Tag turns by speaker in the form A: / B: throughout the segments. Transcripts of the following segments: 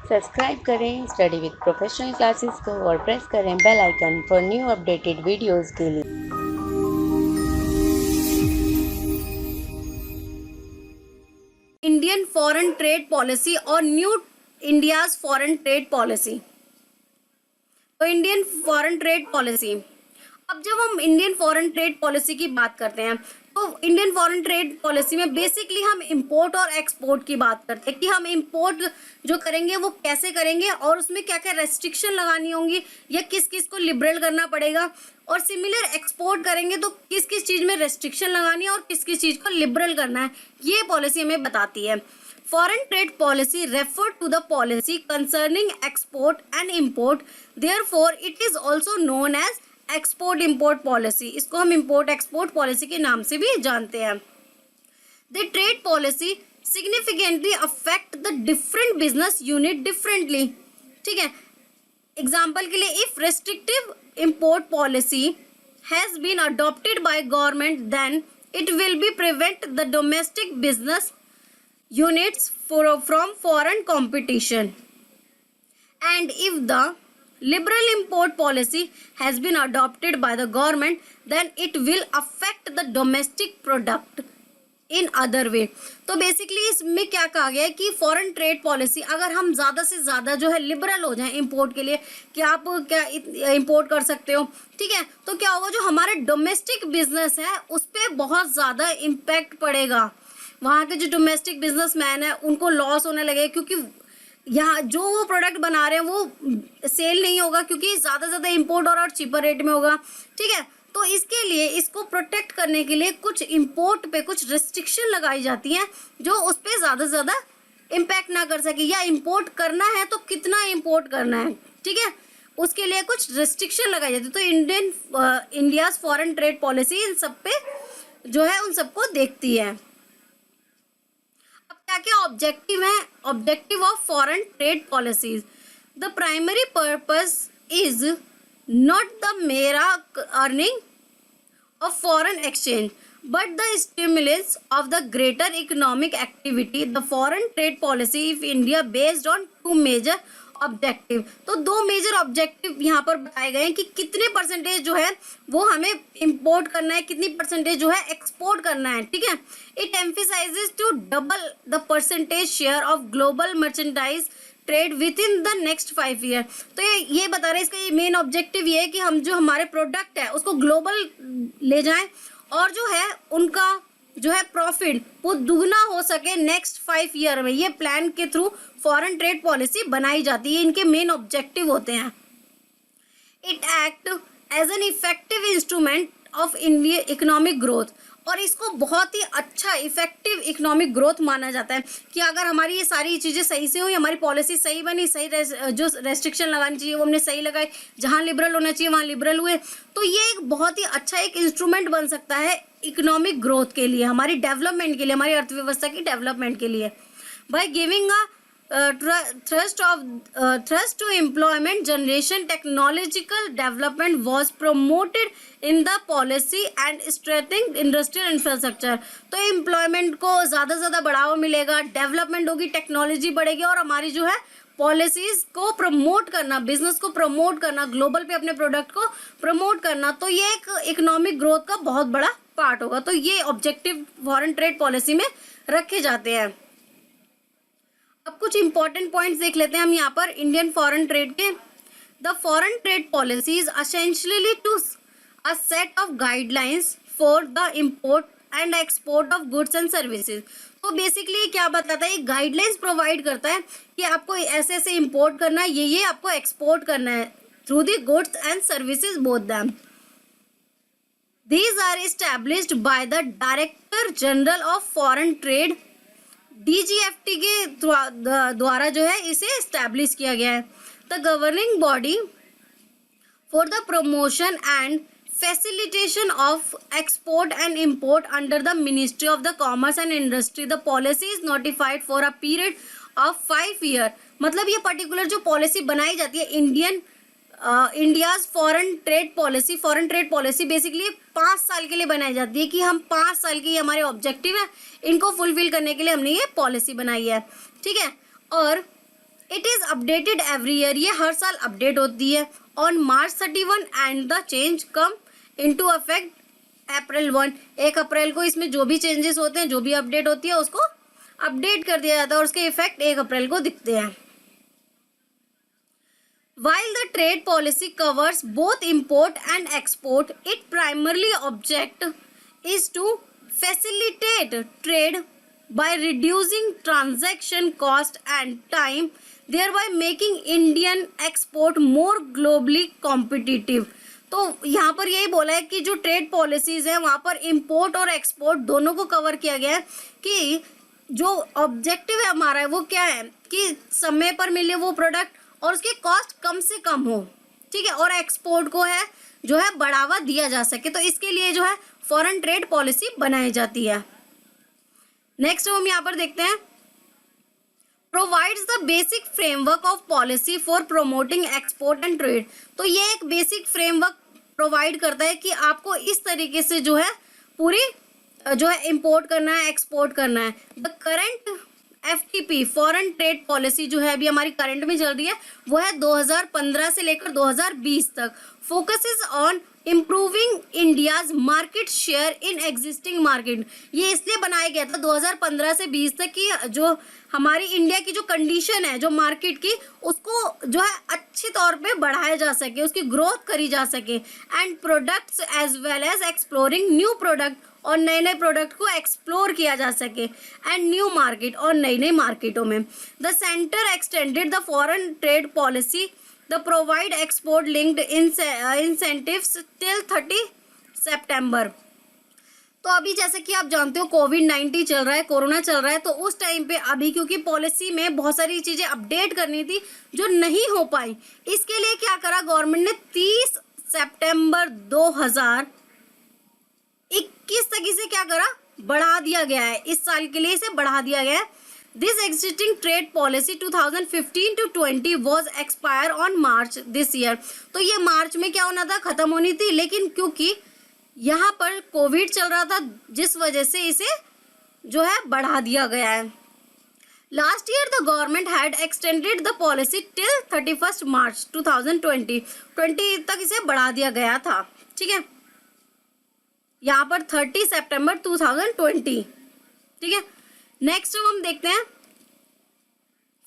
A: Subscribe करें study with professional classes को और प्रेस करें bell icon for new updated videos के लिए।
B: इंडियन फॉरेन ट्रेड पॉलिसी और new India's foreign trade policy. तो इंडियन फॉरेन ट्रेड पॉलिसी, अब जब हम इंडियन फॉरेन ट्रेड पॉलिसी की बात करते हैं तो इंडियन फॉरेन ट्रेड पॉलिसी में बेसिकली हम इंपोर्ट और एक्सपोर्ट की बात करते हैं कि हम इंपोर्ट जो करेंगे वो कैसे करेंगे और उसमें क्या क्या रेस्ट्रिक्शन लगानी होंगी या किस किस को लिबरल करना पड़ेगा, और सिमिलर एक्सपोर्ट करेंगे तो किस किस चीज़ में रेस्ट्रिक्शन लगानी है और किस किस चीज़ को लिबरल करना है, ये पॉलिसी हमें बताती है। Foreign trade policy refer to the policy concerning export and import. Therefore, it is also known as export import policy. इसको हम import export policy के नाम से भी जानते हैं। The trade policy significantly affect the different business unit differently. ठीक है, एग्जाम्पल के लिए if restrictive import policy has been adopted by government, then it will be prevent the domestic business units from foreign competition, and if the liberal import policy has been adopted by the government, then it will affect the domestic product in other way. तो basically इसमें क्या कहा गया है कि foreign trade policy अगर हम ज़्यादा से ज़्यादा जो है लिबरल हो जाएं इंपोर्ट के लिए कि आप क्या इंपोर्ट कर सकते हो, ठीक है, तो क्या होगा, जो हमारे डोमेस्टिक बिजनेस है उस पर बहुत ज़्यादा इम्पैक्ट पड़ेगा। वहाँ के जो डोमेस्टिक बिजनेसमैन है उनको लॉस होने लगे क्योंकि यहाँ जो वो प्रोडक्ट बना रहे हैं वो सेल नहीं होगा क्योंकि ज़्यादा से ज़्यादा इम्पोर्ट और चीपर रेट में होगा, ठीक है। तो इसके लिए इसको प्रोटेक्ट करने के लिए कुछ इम्पोर्ट पे कुछ रेस्ट्रिक्शन लगाई जाती हैं जो उस पर ज़्यादा से ज़्यादा इम्पैक्ट ना कर सके, या इम्पोर्ट करना है तो कितना इम्पोर्ट करना है, ठीक है, उसके लिए कुछ रेस्ट्रिक्शन लगाई जाती है। तो India's foreign trade policy in सब पे जो है उन सबको देखती है। क्या क्या ऑब्जेक्टिव है, objective of foreign trade policies. The primary purpose is not the mere earning of foreign exchange but the stimulus of the greater economic activity. The foreign trade policy of India based on two major objective. तो दो major objective यहाँ पर बताए गए हैं कि कितने percentage जो है वो हमें इंपोर्ट करना है, कितनी परसेंटेज जो है एक्सपोर्ट करना है, ठीक है। It emphasises to double the percentage share of global merchandise trade within the next 5 year. तो ये बता रहे हैं, इसका ये मेन ऑब्जेक्टिव ये है कि हम जो हमारे प्रोडक्ट है उसको ग्लोबल ले जाएं और जो है उनका जो है प्रॉफिट वो दुगना हो सके नेक्स्ट 5 ईयर में। ये प्लान के थ्रू फॉरेन ट्रेड पॉलिसी बनाई जाती है, इनके मेन ऑब्जेक्टिव होते हैं। It act as an effective instrument of India economic growth, और इसको बहुत ही अच्छा इफेक्टिव इकोनॉमिक ग्रोथ माना जाता है कि अगर हमारी ये सारी चीज़ें सही से हुई, हमारी पॉलिसी सही बनी, सही जो रेस्ट्रिक्शन लगानी चाहिए वो हमने सही लगाई, जहाँ लिबरल होना चाहिए वहाँ लिबरल हुए, तो ये एक बहुत ही अच्छा एक इंस्ट्रूमेंट बन सकता है इकोनॉमिक ग्रोथ के लिए, हमारी डेवलपमेंट के लिए, हमारी अर्थव्यवस्था की डेवलपमेंट के लिए। By giving thrust to employment generation, technological development was promoted in the policy and strengthening industrial infrastructure। तो एम्प्लॉयमेंट को ज़्यादा से ज़्यादा बढ़ावा मिलेगा, डेवलपमेंट होगी, टेक्नोलॉजी बढ़ेगी और हमारी जो है पॉलिसीज को प्रमोट करना, बिजनेस को प्रमोट करना, ग्लोबल पे अपने प्रोडक्ट को प्रमोट करना, तो ये एक इकोनॉमिक ग्रोथ का बहुत बड़ा पार्ट होगा। तो ये ऑब्जेक्टिव फॉरेन ट्रेड पॉलिसी में रखे जाते हैं। अब कुछ इंपॉर्टेंट पॉइंट्स देख लेते हैं हम यहाँ पर इंडियन फॉरेन ट्रेड के। The foreign trade policy is essentially to a set of guidelines for the import and export of goods and services. तो बेसिकली क्या बताता है, एक गाइडलाइंस प्रोवाइड करता है कि आपको ऐसे ऐसे इंपोर्ट करना है, ये आपको एक्सपोर्ट करना है through the goods and services both them. These are established by the director general of foreign trade, DGFT के द्वारा जो है इसे एस्टैब्लिश किया गया है। The governing body for the promotion and facilitation of export and import under the ministry of the commerce and industry. The policy is notified for a period of 5 year. मतलब ये पर्टिकुलर जो policy बनाई जाती है India's foreign trade policy basically 5 साल के लिए बनाई जाती है कि हम 5 साल की हमारे ऑब्जेक्टिव है, इनको फुलफिल करने के लिए हमने ये पॉलिसी बनाई है, ठीक है। और it is updated every year, ये हर साल अपडेट होती है। On March 31 and the change come into effect April 1, 1 अप्रैल को इसमें जो भी चेंजेस होते हैं, जो भी अपडेट होती है उसको अपडेट कर दिया जाता है और उसके इफेक्ट 1 अप्रैल को दिखते हैं। While the trade policy covers both import and export, its primarily object is to facilitate trade by reducing transaction cost and time, thereby making Indian export more globally competitive. तो यहाँ पर यही बोला है कि जो ट्रेड पॉलिसीज है वहाँ पर इम्पोर्ट और एक्सपोर्ट दोनों को कवर किया गया है कि जो ऑब्जेक्टिव है हमारा है वो क्या है कि समय पर मिले वो प्रोडक्ट और उसकी कॉस्ट कम से कम हो, ठीक है, और एक्सपोर्ट को है जो है बढ़ावा दिया जा सके। तो इसके लिए जो है फॉरेन ट्रेड पॉलिसी बनाई जाती है। नेक्स्ट हम यहाँ पर देखते हैं, provides the basic framework of policy for promoting export and trade. तो ये एक बेसिक फ्रेमवर्क प्रोवाइड करता है कि आपको इस तरीके से जो है पूरी जो है इंपोर्ट करना है, एक्सपोर्ट करना है। The current FTP foreign trade policy जो है अभी हमारी करंट में चल रही है वो है 2015 से लेकर 2020 तक। Focuses on improving India's market share in existing market. ये इसलिए बनाया गया था 2015 से 20 तक कि जो हमारी इंडिया की जो कंडीशन है जो मार्केट की उसको जो है अच्छी तौर पे बढ़ाया जा सके, उसकी ग्रोथ करी जा सके, and products as well as exploring new product और नए नए प्रोडक्ट को एक्सप्लोर किया जा सके, एंड न्यू मार्केट और नई नई मार्केटों में। The centre extended the foreign trade policy the provide export linked incentives till 30 सितंबर। तो अभी जैसे कि आप जानते हो कोविड-19 चल रहा है, कोरोना चल रहा है, तो उस टाइम पे अभी क्योंकि पॉलिसी में बहुत सारी चीज़ें अपडेट करनी थी जो नहीं हो पाई, इसके लिए क्या करा गवर्नमेंट ने 30 सितंबर 2021 तक इसे क्या करा बढ़ा दिया गया है, इस साल के लिए इसे बढ़ा दिया गया है। This existing trade policy 2015 to 20 was expire on March this year. तो ये मार्च में क्या होना था, खत्म होनी थी, लेकिन क्योंकि यहाँ पर कोविड चल रहा था जिस वजह से इसे जो है बढ़ा दिया गया है। Last year the government had extended the policy till 31 मार्च 2020 तक इसे बढ़ा दिया गया था, ठीक है, यहाँ पर 30 सितंबर 2020, ठीक है। नेक्स्ट हम देखते हैं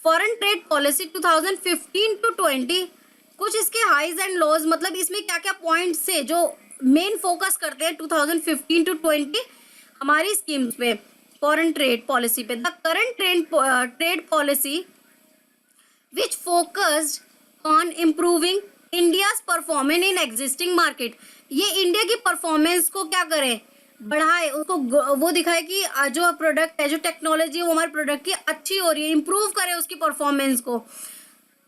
B: फॉरेन ट्रेड पॉलिसी 2015 to 20, कुछ इसके हाइज एंड लोज, मतलब इसमें क्या क्या पॉइंट्स से जो मेन फोकस करते हैं 2015 to 20 हमारी स्कीम्स पे, फॉरेन ट्रेड पॉलिसी पे। The current trade policy which focused on improving India's performance in existing market. ये इंडिया की परफॉर्मेंस को क्या करे, बढ़ाए, उसको वो दिखाए कि जो प्रोडक्ट है, जो टेक्नोलॉजी है वो हमारे प्रोडक्ट की अच्छी हो रही है, इम्प्रूव करे उसकी परफॉर्मेंस को,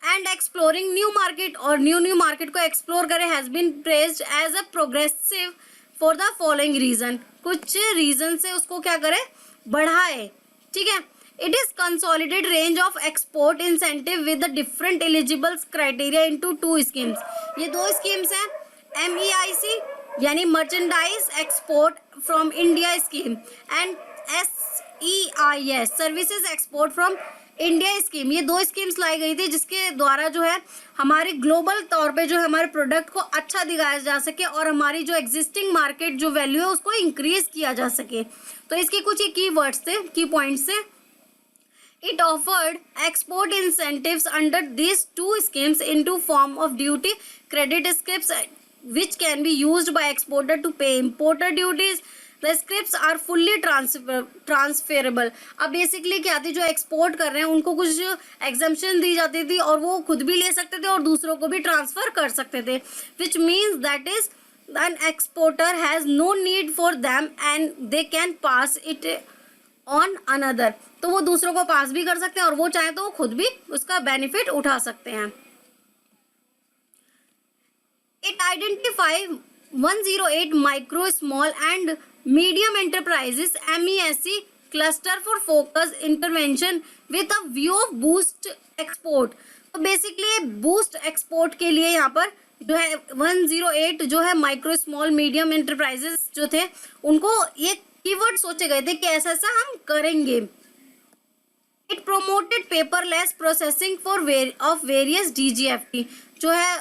B: एंड एक्सप्लोरिंग न्यू मार्केट और न्यू मार्केट को एक्सप्लोर करे, has been praised as a progressive for the following reason. कुछ रीजन से उसको क्या करे बढ़ाए, ठीक है। It is consolidate range of export incentive with the different eligible criteria into 2 schemes. ये 2 स्कीम्स हैं, MEIC यानी merchandise export from India scheme, and SEIS services export from India scheme. ये 2 स्कीम्स लाई गई थी जिसके द्वारा जो है हमारे ग्लोबल तौर पे जो है हमारे प्रोडक्ट को अच्छा दिखाया जा सके और हमारी जो एग्जिस्टिंग मार्केट जो वैल्यू है उसको इंक्रीज किया जा सके। तो इसके कुछ ये की वर्ड्स थे, की पॉइंट्स थे। It offered export incentives under these 2 schemes into form of duty credit scripts which can be used by exporter to pay importer duties. The scripts are fully transferable. अब बेसिकली क्या थी, जो export कर रहे हैं उनको कुछ एग्जम्पशन दी जाती थी और वो खुद भी ले सकते थे और दूसरों को भी ट्रांसफर कर सकते थे, which means that is an exporter has no need for them and they can pass it on another। तो वो दूसरों को पास भी कर सकते हैं और वो चाहे तो वो खुद भी उसका बेनिफिट उठा सकते हैं। It identifies 108 micro, small and medium enterprises MESC cluster for focus intervention with a view of boost export। तो बेसिकली बूस्ट एक्सपोर्ट के लिए यहाँ पर जो है 108 जो है माइक्रो स्मॉल मीडियम एंटरप्राइजेस जो थे उनको ये कीवर्ड सोचे गए थे कि ऐसा ऐसा हम करेंगे, it promoted paperless processing of various DGFT। जो है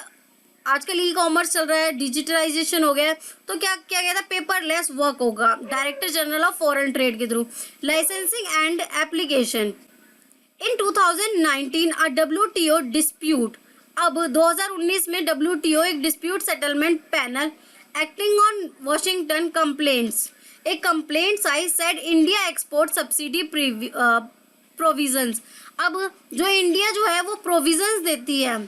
B: आजकल ई कॉमर्स चल रहा है, डिजिटलाइजेशन हो गया है, तो क्या क्या कहता है, पेपरलेस वर्क होगा director general of foreign trade के थ्रू। Licensing and application in 2019 a WTO dispute. अब 2019 में WTO एक dispute settlement panel acting on Washington complaints, एक complaints aside India export subsidy provisions. अब जो इंडिया जो है वो प्रोविजंस देती है,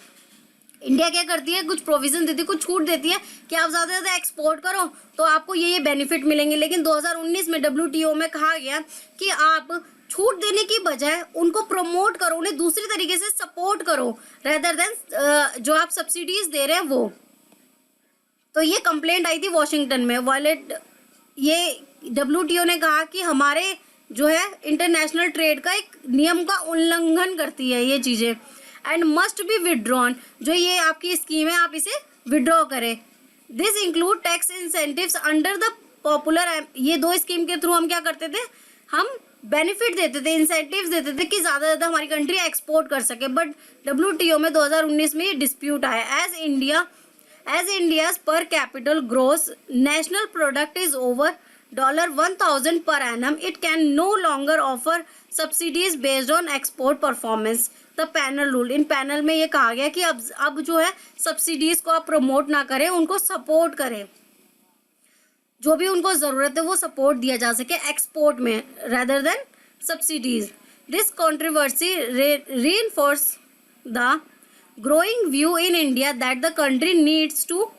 B: इंडिया क्या करती है, कुछ प्रोविजन देती है, कुछ छूट देती है कि आप ज़्यादा से ज़्यादा एक्सपोर्ट करो तो आपको ये बेनिफिट मिलेंगे। लेकिन 2019 में WTO में कहा गया कि आप छूट देने की बजाय उनको प्रमोट करो, उन्हें दूसरी तरीके से सपोर्ट करो रेदर देन जो आप सब्सिडीज दे रहे हैं वो। तो ये कंप्लेंट आई थी वॉशिंगटन में। वायलेट ये WTO ने कहा कि हमारे जो है इंटरनेशनल ट्रेड का एक नियम का उल्लंघन करती है ये चीज़ें, एंड मस्ट बी विड्रॉन। जो ये आपकी स्कीम है आप इसे विड्रॉ करें। This include tax incentives under the popular. ये दो स्कीम के थ्रू हम क्या करते थे, हम बेनिफिट देते थे, इंसेंटिव्स देते थे कि ज़्यादा से ज़्यादा हमारी कंट्री एक्सपोर्ट कर सके। बट WTO में 2019 में ये डिस्प्यूट आया। As India's per capita gross national product is over $1,000 per annum, it can no longer offer subsidies based on export performance. The panel rule, in panel में ये कहा गया कि अब जो है सब्सिडीज को आप प्रमोट ना करें, उनको सपोर्ट करें, जो भी उनको ज़रूरत है वो सपोर्ट दिया जा सके एक्सपोर्ट में rather than subsidies. This controversy reinforce the growing view in India that the country needs to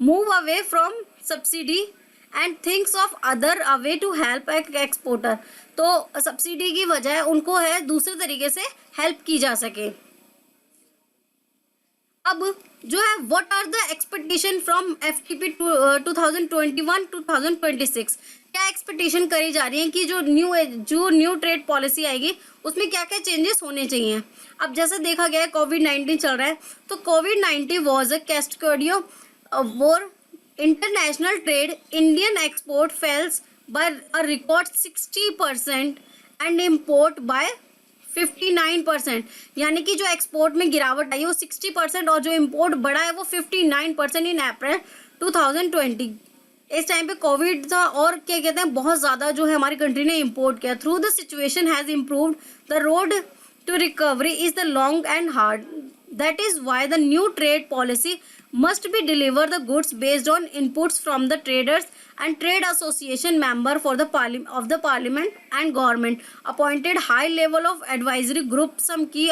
B: move away from subsidy and thinks of other a way to help exporter। तो subsidy की वजह उनको है दूसरे तरीके से help की जा सके। अब जो है what are the expectation from FTP 2021-2026, क्या एक्सपेक्टेशन करी जा रही है कि जो न्यू ट्रेड पॉलिसी आएगी उसमें क्या क्या चेंजेस होने चाहिए। अब जैसे देखा गया है कोविड-19 चल रहा है, तो कोविड-19 was a cascading war international trade, Indian export falls by a record 60% and import by 59%। यानी कि जो एक्सपोर्ट में गिरावट आई है वो 60% और जो इम्पोर्ट बढ़ा है वो 59% इन अप्रैल 2020। इस टाइम पे कोविड था और क्या कहते हैं बहुत ज़्यादा जो है हमारी कंट्री ने इम्पोर्ट किया। Through the situation has improved, the road to recovery is the long and hard. That is why the new trade policy must be deliver the goods based on inputs from the traders and trade association member for the parliament and government appointed high level of advisory group। some key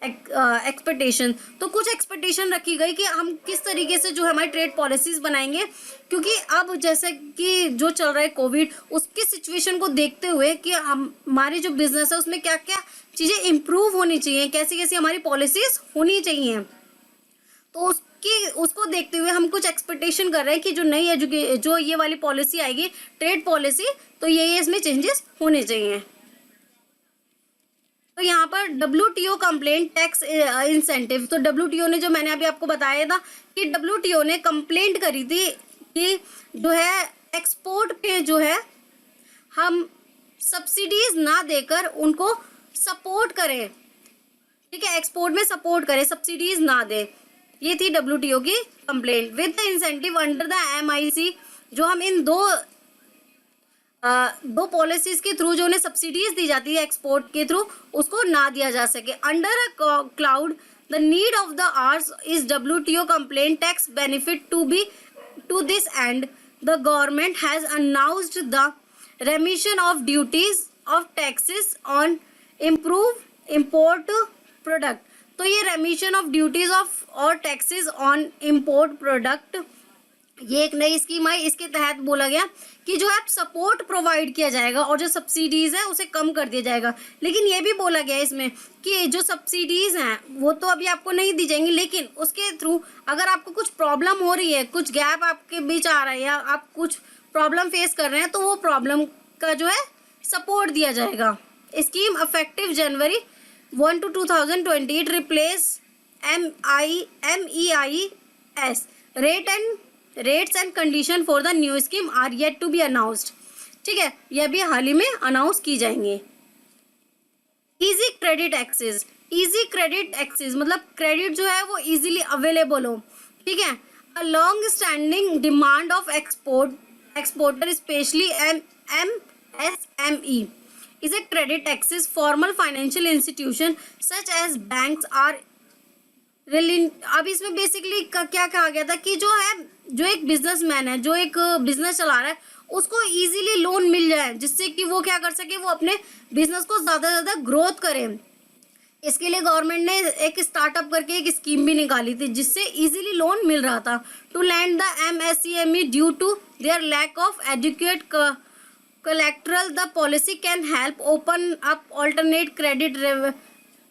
B: expectation, तो कुछ expectation रखी गई कि हम किस तरीके से जो है हमारी ट्रेड पॉलिसीज बनाएंगे, क्योंकि अब जैसे कि जो चल रहा है कोविड, उसकी सिचुएशन को देखते हुए कि हमारी जो बिजनेस है उसमें क्या क्या चीज़ें इम्प्रूव होनी चाहिए, कैसी कैसी हमारी पॉलिसीज होनी चाहिए, तो उसको देखते हुए हम कुछ एक्सपेक्टेशन कर रहे हैं कि जो ये वाली पॉलिसी आएगी ट्रेड पॉलिसी, तो ये इसमें चेंजेस होने चाहिए। तो यहाँ पर WTO कंप्लेंट टैक्स इंसेंटिव, तो WTO ने जो मैंने अभी आपको बताया था कि WTO ने कंप्लेंट करी थी कि जो है एक्सपोर्ट पे जो है हम सब्सिडीज ना देकर उनको सपोर्ट करें, ठीक है, एक्सपोर्ट में सपोर्ट करें, सब्सिडीज ना दे। ये थी WTO की complaint. With the incentive under the MIC, जो हम इन दो पॉलिसीज के थ्रू जो उन्हें सब्सिडीज दी जाती है एक्सपोर्ट के थ्रू, उसको ना दिया जा सके। Under a cloud the need of the hours is WTO compliant tax benefit to this and the government has announced the remission of duties of taxes on import product। तो ये रेमिशन of duties of और taxes on import product, ये एक नई scheme आई। इसके तहत बोला गया कि जो है सपोर्ट प्रोवाइड किया जाएगा और जो सब्सिडीज़ है उसे कम कर दिया जाएगा। लेकिन ये भी बोला गया इसमें कि जो सब्सिडीज़ हैं वो तो अभी आपको नहीं दी जाएंगी, लेकिन उसके थ्रू अगर आपको कुछ प्रॉब्लम हो रही है, कुछ गैप आपके बीच आ रहा है या आप कुछ प्रॉब्लम फेस कर रहे हैं, तो वो प्रॉब्लम का जो है सपोर्ट दिया जाएगा। Scheme affective January 1 to 2020, it replace MEIS rates and condition for the new scheme are yet to be announced। ठीक है, यह भी हाल ही में अनाउंस की जाएंगे। Easy credit access, easy credit access मतलब क्रेडिट जो है वो इजीली अवेलेबल हो, ठीक है। A long standing demand of exporter specially MSME is a credit access. Formal financial institution such as banks are अब इसमें बेसिकली क्या कहा गया था कि जो एक बिजनेसमैन है, जो एक बिजनेस चला रहा है, उसको इजीली लोन मिल जाए जिससे कि वो क्या कर सके, वो अपने बिजनेस को ज़्यादा से ज़्यादा ग्रोथ करे। इसके लिए गवर्नमेंट ने एक स्टार्टअप करके एक स्कीम भी निकाली थी जिससे इजीली लोन मिल रहा था। To land the MSME due to their lack of adequate collateral, the policy can help open up alternate credit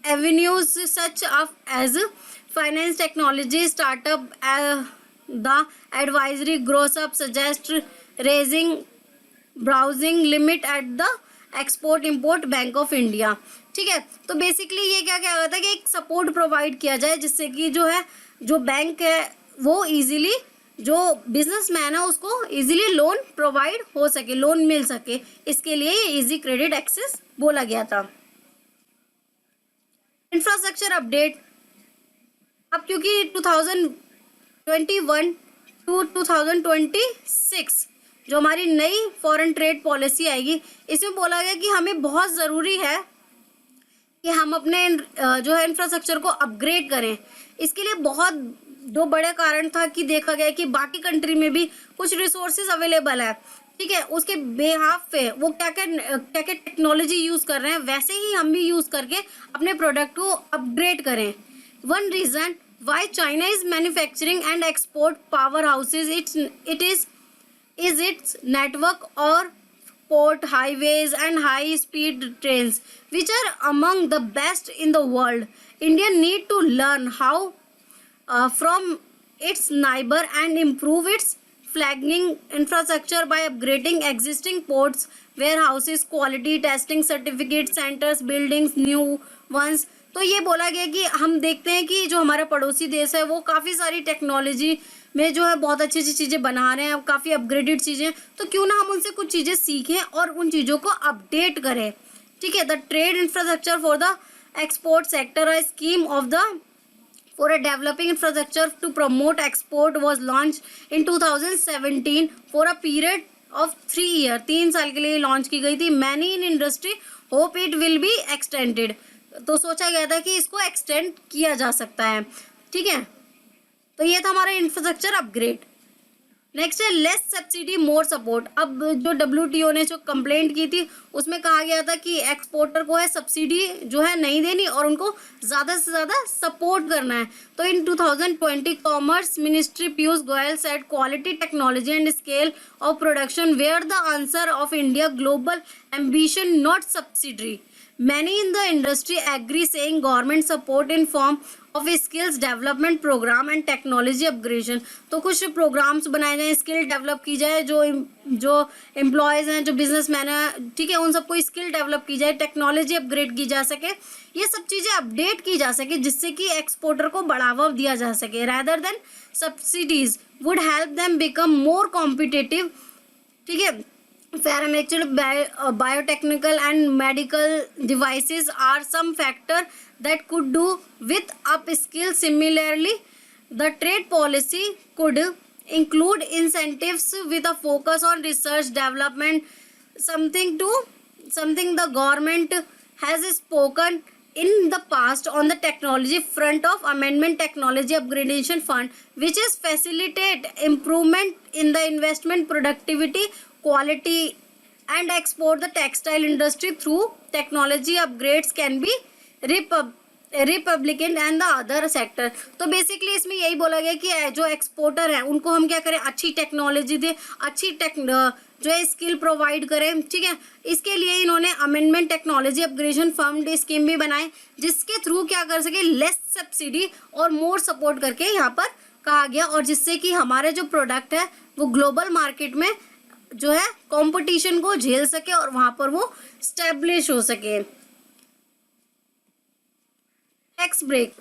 B: avenues such as finance technology startup. The advisory grows up suggest raising browsing limit at the export import bank of India, ठीक है। तो basically ये क्या क्या होता है कि एक सपोर्ट प्रोवाइड किया जाए जिससे कि जो बैंक है वो इजीली, जो बिजनेसमैन है उसको इजीली लोन प्रोवाइड हो सके, लोन मिल सके। इसके लिए ये इजी क्रेडिट एक्सेस बोला गया था। इंफ्रास्ट्रक्चर अपडेट, अब क्योंकि 2021 टू 2026 जो हमारी नई फॉरेन ट्रेड पॉलिसी आएगी, इसमें बोला गया कि हमें बहुत ज़रूरी है कि हम अपने जो है इंफ्रास्ट्रक्चर को अपग्रेड करें। इसके लिए बहुत दो बड़े कारण था कि देखा गया कि बाकी कंट्री में भी कुछ रिसोर्सेज अवेलेबल है, ठीक है, उसके बेहाफ पे वो क्या क्या टेक्नोलॉजी यूज़ कर रहे हैं, वैसे ही हम भी यूज़ करके अपने प्रोडक्ट को अपग्रेड करें। One reason why China is manufacturing and export power houses is its network or port highways and high speed trains which are among the best in the world. India need to learn how from its neighbor and improve its flagging infrastructure by upgrading existing ports, warehouses, quality testing certificate centers, buildings new ones. तो ये बोला गया कि हम देखते हैं कि जो हमारा पड़ोसी देश है वो काफ़ी सारी टेक्नोलॉजी में जो है बहुत अच्छी अच्छी चीज़ें बना रहे हैं, काफ़ी अपग्रेडेड चीज़ें, तो क्यों ना हम उनसे कुछ चीज़ें सीखें और उन चीज़ों को अपडेट करें, ठीक है। The trade infrastructure for the export sector, a scheme of the for a developing infrastructure to promote export was launch in 2017 for a period of 3 year, 3 साल के लिए लॉन्च की गई थी। Many in industry hope it will be extended, तो सोचा गया था कि इसको एक्सटेंड किया जा सकता है, ठीक है। तो ये था हमारा इंफ्रास्ट्रक्चर अपग्रेड। नेक्स्ट है लेस सब्सिडी मोर सपोर्ट। अब जो WTO ने जो कंप्लेंट की थी उसमें कहा गया था कि एक्सपोर्टर को है सब्सिडी जो है नहीं देनी और उनको ज़्यादा से ज़्यादा सपोर्ट करना है। तो in 2020 commerce ministry Piyush Goyal said quality technology and scale of production were the answer of India global ambition not subsidy. Many in the industry agree saying government support in form of skills development program and technology upgradation। तो कुछ programmes बनाए जाएं, skill develop की जाए, जो employees हैं, जो businessman हैं, ठीक है, उन सबको स्किल डेवलप की जाए, टेक्नोलॉजी अपग्रेड की जा सके, ये सब चीज़ें अपडेट की जा सके जिससे कि एक्सपोर्टर को बढ़ावा दिया जा सके। rather than subsidies would help them become more competitive, ठीक है। Paramedical, biotechnical and medical devices are some factor that could do with upskill. Similarly, the trade policy could include incentives with a focus on research development, something the government has spoken in the past on the technology front of amendment technology upgradation fund, which is facilitate improvement in the investment productivity quality and export the textile industry through technology upgrades can be Republican and the other sector. तो basically इसमें यही बोला गया कि जो exporter है उनको हम क्या करें, अच्छी टेक्नोलॉजी दें, अच्छी जो है स्किल प्रोवाइड करें, ठीक है। इसके लिए इन्होंने amendment technology upgradation fund scheme भी बनाए जिसके थ्रू क्या कर सके, लेस सब्सिडी और मोर सपोर्ट करके यहाँ पर कहा गया, और जिससे कि हमारे जो प्रोडक्ट है वो ग्लोबल मार्केट में जो है कंपटीशन को झेल सके और वहां पर वो स्टैब्लिश हो सके। टैक्स ब्रेक,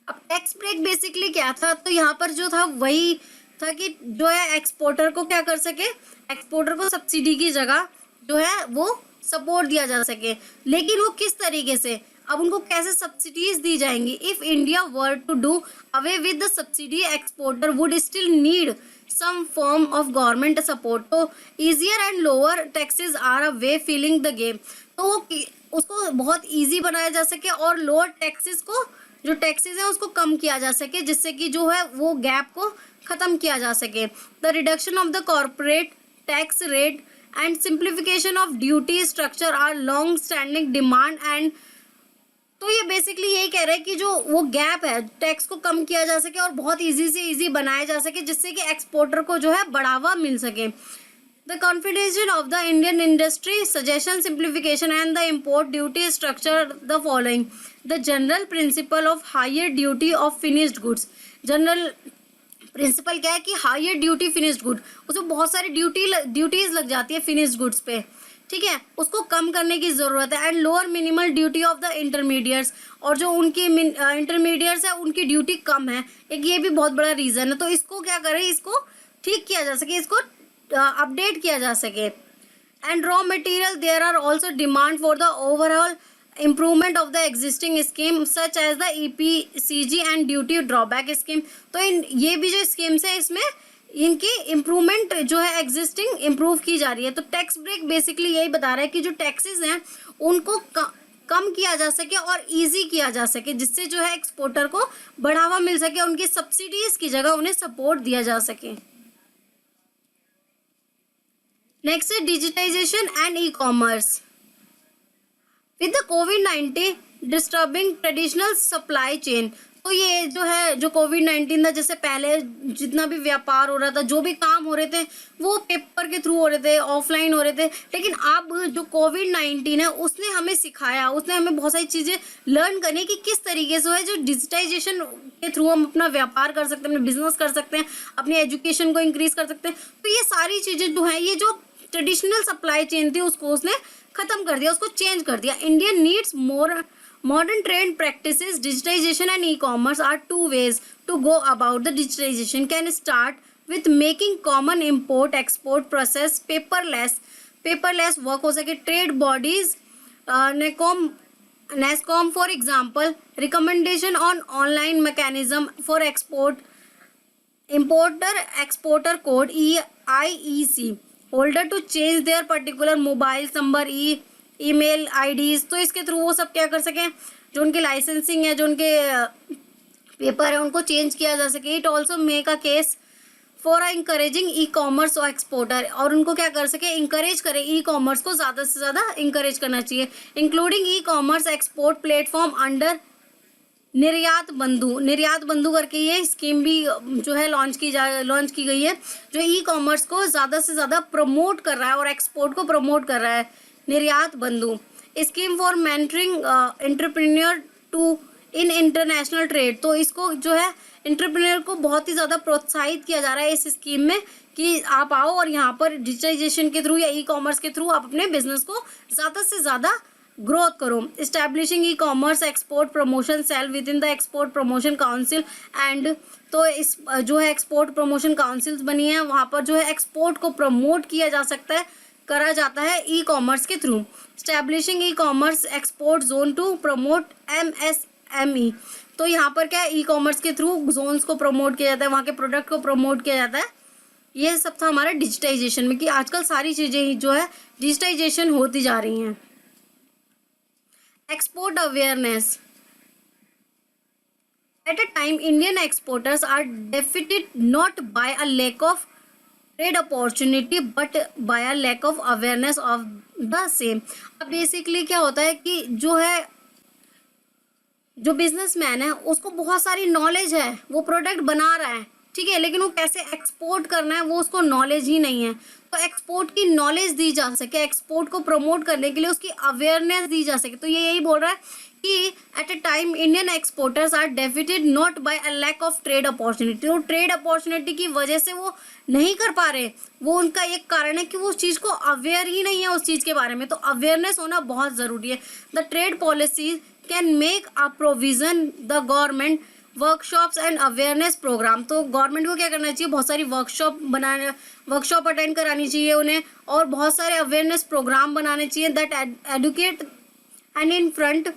B: अब टैक्स ब्रेक बेसिकली क्या था, तो यहाँ पर जो था वही था कि जो है एक्सपोर्टर को क्या कर सके, एक्सपोर्टर को सब्सिडी की जगह जो है वो सपोर्ट दिया जा सके। लेकिन वो किस तरीके से, अब उनको कैसे सब्सिडीज दी जाएंगी। If India were to do away with the subsidy, exporter would still need some form of government support। तो easier and lower taxes are a way filling the gap। तो वो उसको बहुत easy बनाया जा सके और lower taxes को, जो taxes हैं उसको कम किया जा सके, जिससे कि जो है वो गैप को ख़त्म किया जा सके। The reduction of the corporate tax rate and simplification of duty structure are long standing demand and तो ये बेसिकली यही कह रहे हैं कि जो वो गैप है टैक्स को कम किया जा सके और बहुत इजी से इजी बनाया जा सके, जिससे कि एक्सपोर्टर को जो है बढ़ावा मिल सके। The confidential of the Indian industry suggestion simplification and the import duty structure the following. The general principle of higher duty of finished goods. General principle क्या है कि हायर ड्यूटी फिनिश्ड गुड, उसमें बहुत सारी ड्यूटीज लग जाती है finished goods पे, ठीक है, उसको कम करने की ज़रूरत है। And lower minimal duty of the intermediates, और जो उनकी इंटरमीडिएट्स है उनकी ड्यूटी कम है, एक ये भी बहुत बड़ा रीज़न है। तो इसको क्या करें, इसको ठीक किया जा सके, इसको अपडेट किया जा सके। And raw material, there are also demand for the overall improvement of the existing scheme such as the EPCG and duty drawback scheme. तो ये भी जो स्कीम्स है इसमें इनकी इम्प्रूवमेंट जो है एग्जिस्टिंग इम्प्रूव की जा रही है। तो टैक्स ब्रेक बेसिकली यही बता रहा है कि जो टैक्सेस हैं उनको कम किया जा सके और इजी किया जा सके, जिससे जो है एक्सपोर्टर को बढ़ावा मिल सके, उनकी सब्सिडीज की जगह उन्हें सपोर्ट दिया जा सके। नेक्स्ट है digitisation and e commerce. With the कोविड-19 डिस्टर्बिंग ट्रेडिशनल सप्लाई चेन। तो ये जो है, जो कोविड-19 था, जैसे पहले जितना भी व्यापार हो रहा था, जो भी काम हो रहे थे वो पेपर के थ्रू हो रहे थे, ऑफलाइन हो रहे थे। लेकिन अब जो कोविड-19 है उसने हमें सिखाया, उसने हमें बहुत सारी चीज़ें लर्न करनी कि किस तरीके से है जो डिजिटाइजेशन के थ्रू हम अपना व्यापार कर सकते हैं, अपना बिजनेस कर सकते हैं, अपनी एजुकेशन को इंक्रीज कर सकते हैं। तो ये सारी चीज़ें जो है, ये जो ट्रेडिशनल सप्लाई चेन थी उसको उसने ख़त्म कर दिया, उसको चेंज कर दिया। Indian needs more modern trade practices, digitization and e-commerce are two ways to go about the digitization. Can start with making common import export process paperless work हो सके। trade bodies NASSCOM for example recommendation on online mechanism for export importer exporter code IEC holder to change their particular mobile number email IDs. तो इसके through वो सब क्या कर सकें, जो उनके लाइसेंसिंग है, जो उनके पेपर है, उनको चेंज किया जा सके। It also make a case for encouraging e commerce और एक्सपोर्टर, और उनको क्या कर सके, इंकरेज करें, ई कॉमर्स को ज़्यादा से ज़्यादा इंकरेज करना चाहिए। इंक्लूडिंग ई कॉमर्स एक्सपोर्ट प्लेटफॉर्म अंडर निर्यात बंधु करके ये स्कीम भी जो है लॉन्च की गई है, जो ई कॉमर्स को ज़्यादा से ज़्यादा प्रमोट कर रहा है और एक्सपोर्ट को प्रमोट कर रहा है। Niryat Bandhu scheme for mentoring entrepreneur to in international trade. तो इसको जो है एंटरप्रेन्योर को बहुत ही ज़्यादा प्रोत्साहित किया जा रहा है इस स्कीम में कि आप आओ और यहाँ पर डिजिटाइजेशन के थ्रू या ई कॉमर्स के थ्रू आप अपने बिजनेस को ज़्यादा से ज़्यादा ग्रोथ करो। Establishing e commerce export promotion cell within the export promotion council and. तो इस जो है एक्सपोर्ट प्रमोशन काउंसिल्स बनी है, वहाँ पर जो है एक्सपोर्ट को प्रमोट करा जाता है ई कॉमर्स के through. Establishing e commerce export zone to promote MSME। तो यहाँ पर क्या है, ई कॉमर्स के थ्रू जोन्स को प्रमोट किया जाता है, वहाँ के प्रोडक्ट को प्रमोट किया जाता है। ये सब था हमारा डिजिटाइजेशन में, कि आजकल सारी चीज़ें जो है डिजिटाइजेशन होती जा रही हैं। Export awareness. At a time Indian exporters are defeated not by a lack of trade opportunity but by a lack of awareness of the same. अब बेसिकली क्या होता है कि जो बिजनेसमैन है उसको बहुत सारी नॉलेज है, वो प्रोडक्ट बना रहा है, ठीक है, लेकिन वो कैसे एक्सपोर्ट करना है वो उसको नॉलेज ही नहीं है। तो एक्सपोर्ट की नॉलेज दी जा सके, एक्सपोर्ट को प्रमोट करने के लिए उसकी अवेयरनेस दी जा सके। तो ये यही बोल रहा है कि at a time Indian exporters are defeated not by a lack of trade opportunity. तो ट्रेड अपॉर्चुनिटी की वजह से वो नहीं कर पा रहे, वो उनका एक कारण है कि वो उस चीज़ को अवेयर ही नहीं है उस चीज़ के बारे में। तो अवेयरनेस होना बहुत ज़रूरी है। The trade policies can make a provision the government workshops and awareness program. तो गवर्नमेंट को क्या करना चाहिए, बहुत सारी वर्कशॉप अटेंड करानी चाहिए उन्हें, और बहुत सारे अवेयरनेस प्रोग्राम बनाने चाहिए that educate and inform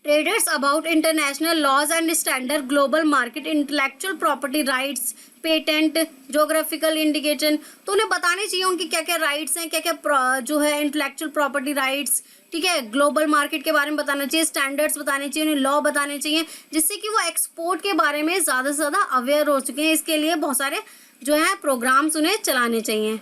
B: traders about international laws and standard, global market, intellectual property rights, patent, geographical indication. तो उन्हें बताने चाहिए उनकी क्या क्या राइट्स हैं, क्या क्या जो है इंटेलेक्चुअल प्रॉपर्टी राइट्स, ठीक है, ग्लोबल मार्केट के बारे में बताना चाहिए, स्टैंडर्ड्स बताने चाहिए, उन्हें लॉ बताने चाहिए, जिससे कि वो एक्सपोर्ट के बारे में ज़्यादा से ज़्यादा अवेयर हो चुके हैं। इसके लिए बहुत सारे जो है प्रोग्राम्स उन्हें चलाने चाहिए।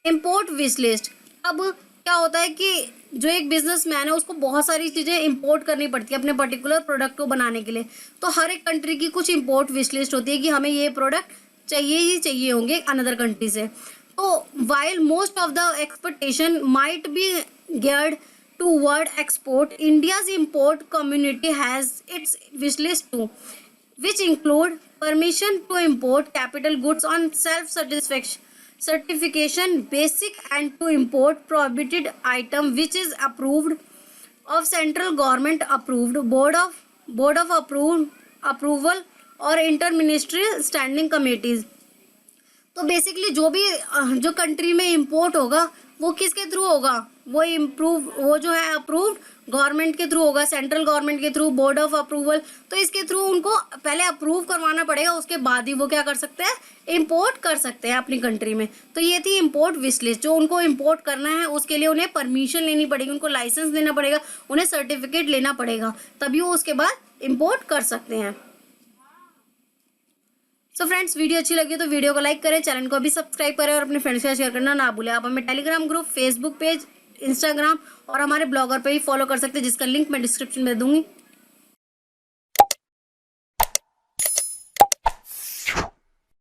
B: Import wish list. अब क्या होता है कि जो एक बिजनेसमैन है उसको बहुत सारी चीज़ें इंपोर्ट करनी पड़ती है अपने पर्टिकुलर प्रोडक्ट को बनाने के लिए। तो हर एक कंट्री की कुछ इंपोर्ट विश लिस्ट होती है कि हमें ये प्रोडक्ट चाहिए ही चाहिए होंगे अनदर कंट्री से। तो while most of the expectation might be geared toward export, India's import community has its wish list too, which include permission to import capital goods on certification basic and to import prohibited item which is approved of central government approved board of approval or interministerial standing committees। तो basically जो country में import होगा वो किसके through होगा, वो जो है अप्रूव्ड गवर्नमेंट के थ्रू होगा, सेंट्रल गवर्नमेंट के थ्रू, बोर्ड ऑफ अप्रूवल। तो इसके थ्रू उनको पहले अप्रूव करवाना पड़ेगा, उसके बाद ही वो क्या कर सकते हैं, इंपोर्ट कर सकते हैं अपनी कंट्री में। तो ये थी इंपोर्ट विश लिस्ट। जो उनको इंपोर्ट करना है उसके लिए उन्हें परमिशन लेनी पड़ेगी, उनको लाइसेंस देना पड़ेगा, उन्हें सर्टिफिकेट लेना पड़ेगा, तभी वो उसके बाद इंपोर्ट कर सकते हैं। सो फ्रेंड्स, वीडियो अच्छी लगी तो वीडियो को लाइक करें, चैनल को भी सब्सक्राइब करें और अपने फ्रेंड्स के साथ शेयर करना ना भूलें। आप हमें Telegram group, Facebook page, Instagram और हमारे ब्लॉगर पे ही फॉलो कर सकते हैं, जिसका लिंक मैं डिस्क्रिप्शन में दूंगी।